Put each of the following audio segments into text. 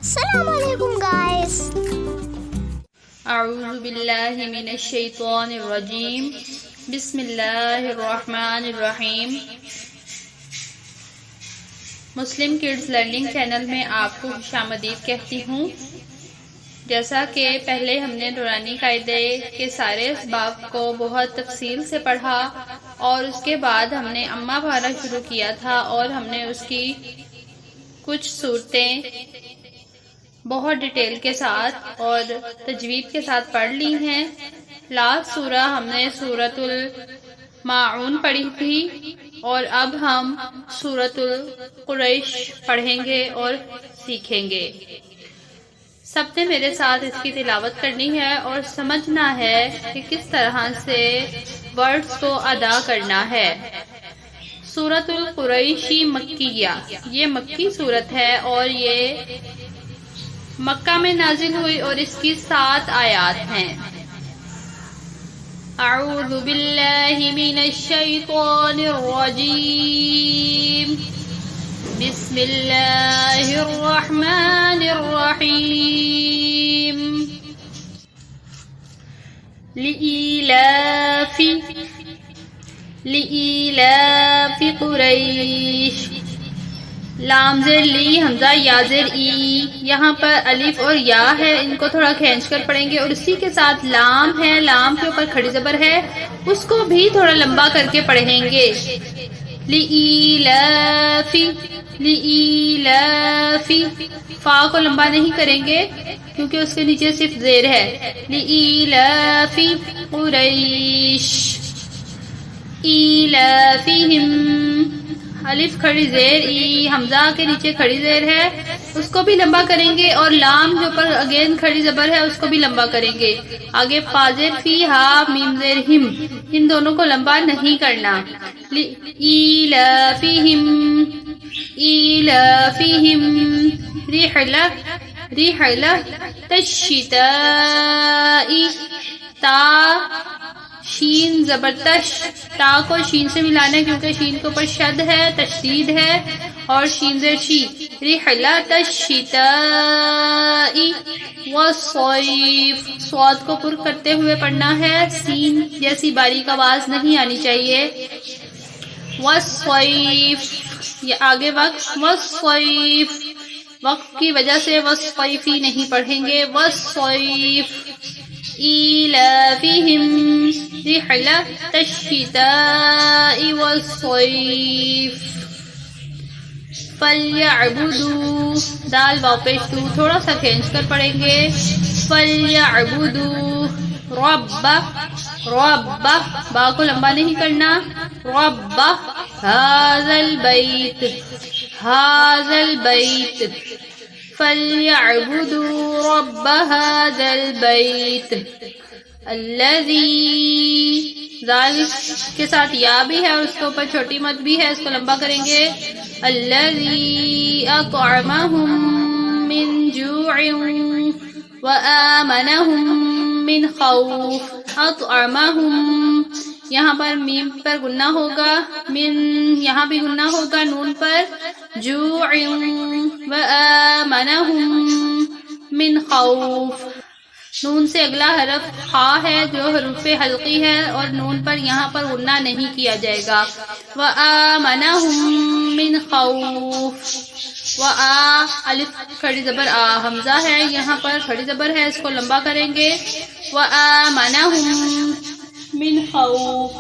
السلام علیکم گائز. اعوذ باللہ من الشیطان الرجیم. بسم اللہ الرحمن الرحیم. مسلم کڈز لرننگ چینل میں آپ کو خوش آمدید کہتی ہوں. جیسا کہ پہلے ہم نے نورانی قاعدے کے سارے اسباب کو بہت تفصیل سے پڑھا اور اس کے بعد ہم نے اماں پڑھنا شروع کیا تھا اور ہم نے اس کی کچھ صورتیں بہت ڈیٹیل کے ساتھ اور تجوید کے ساتھ پڑھ لی ہیں. لاسٹ سورہ ہم نے سورۃ الماعون پڑھی تھی اور اب ہم سورۃ القریش پڑھیں گے اور سیکھیں گے. سب نے میرے ساتھ اس کی تلاوت کرنی ہے اور سمجھنا ہے کہ کس طرح سے ورڈز کو ادا کرنا ہے. سورۃ القریشی مکیہ، یہ مکی سورت ہے اور یہ مکہ میں نازل ہوئی اور اس کی 7 آیات ہیں. اعوذ باللہ من الشیطان الرجیم. بسم اللہ الرحمن الرحیم. لإیلاف قریش. لام زیر لی، حمزہ یا زیر ای، یہاں پر الف اور یا ہے، ان کو تھوڑا کھینچ کر پڑھیں گے اور اسی کے ساتھ لام ہے، لام کے اوپر کھڑی زبر ہے، اس کو بھی تھوڑا لمبا کر کے پڑھیں گے. لإیلافی، لإیلافی، فا کو لمبا نہیں کریں گے کیونکہ اس کے نیچے صرف زیر ہے. لإیلافی قریش ایلافہم، الف کھڑی زیر ای، حمزہ کے نیچے کھڑی زیر ہے، اس کو بھی لمبا کریں گے اور لام کے اوپر اگین کھڑی زبر ہے، اس کو بھی لمبا کریں گے. آگے فا زیر فی، ہا میم زیر ہم، ان دونوں کو لمبا نہیں کرنا. ایلافہم، ایلافہم رحلۃ الشتاء. تا شین زبردش، تا کو شین سے ملانا ہے کیونکہ شین کے اوپر شد ہے، تشدید ہے، اور شین زیر شی. رحلۃ الشتاء والصیف، صاد کو پر کرتے ہوئے پڑھنا ہے، سین جیسی باریک آواز نہیں آنی چاہیے. والصیف، یہ آگے وقف، والصیف وقف کی وجہ سے والصیفی نہیں پڑھیں گے. والصیف ایلافہم رحلۃ الشتاء والصیف. فلیعبدوا، دال واو پیش دو، تھوڑا سا کھینچ کر پڑھیں گے. فلیعبدوا رب، رب با کو لمبا نہیں کرنا. رب ھذا البیت، ھذا البیت. فلیعبدوا رب ھذا البیت الذی، ذال کے ساتھ یا بھی ہے اور اس کے اوپر چھوٹی مد بھی ہے، اس کو لمبا کریں گے. الذی اطعمہم من جوع وآمنہم من خوف. اطعمہم، یہاں پر میم پر گنہ ہوگا، من یہاں بھی گنہ ہوگا نون پر. جوع وآمنہم من خوف، نون سے اگلا حرف خا ہے جو حروف حلقی ہے اور نون پر یہاں پر غنہ نہیں کیا جائے گا. وآمنہم من خوف. وآ الف کھڑی زبر آ، حمزہ ہے یہاں پر کھڑی زبر ہے، اس کو لمبا کریں گے. وآمنہم من خوف.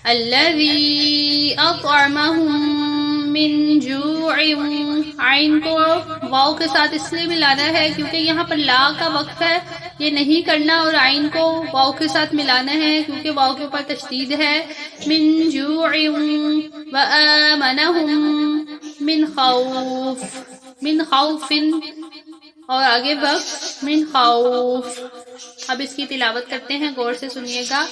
الذی اطعمہم من جوع، عین کو واو کے ساتھ اس لیے ملانا ہے کیونکہ یہاں پر لا کا وقف ہے، یہ نہیں کرنا، اور عین کو واو کے ساتھ ملانا ہے کیونکہ واو کے اوپر تشدید ہے. من جوع وآمنہم من خوف، من خوف، اور آگے وقف من خوف. اب اس کی تلاوت کرتے ہیں، غور سے سنیے گا.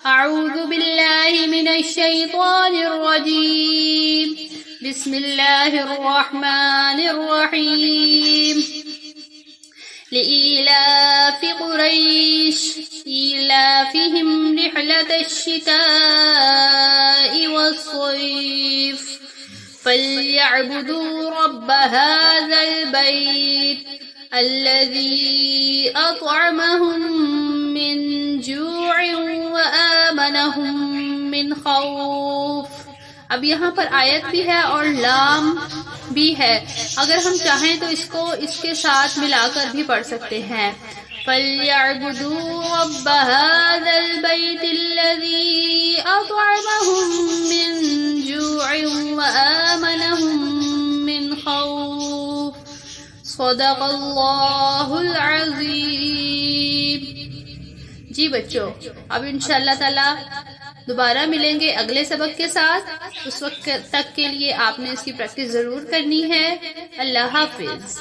اعوذ باللہ من الشیطان الرجیم. بسم اللہ الرحمن الرحیم. لإیلاف قریش ایلافہم رحلۃ الشتاء والصیف. فَلْيَعْبُدُوا رَبَّ هَذَا الْبَيْتِ الَّذِي أَطْعَمَهُم مِّن جُوعٍ وَآمَنَهُم مِّن خَوْفٍ۔ اب یہاں پر آیت بھی ہے اور لام بھی ہے، اگر ہم چاہیں تو اس کو اس کے ساتھ ملا کر بھی پڑھ سکتے ہیں۔ فَلْيَعْبُدُوا رَبَّ هَذَا الْبَيْتِ الَّذِي أَطْعَمَهُم مِّن جُوعٍ وَآمَنَهُم مِّن خَوْفٍ۔ صدق اللہ العظیم۔ جی بچوں، اب انشاءاللہ تعالی دوبارہ ملیں گے اگلے سبق کے ساتھ، اس وقت تک کے لیے آپ نے اس کی پریکٹس ضرور کرنی ہے۔ اللہ حافظ۔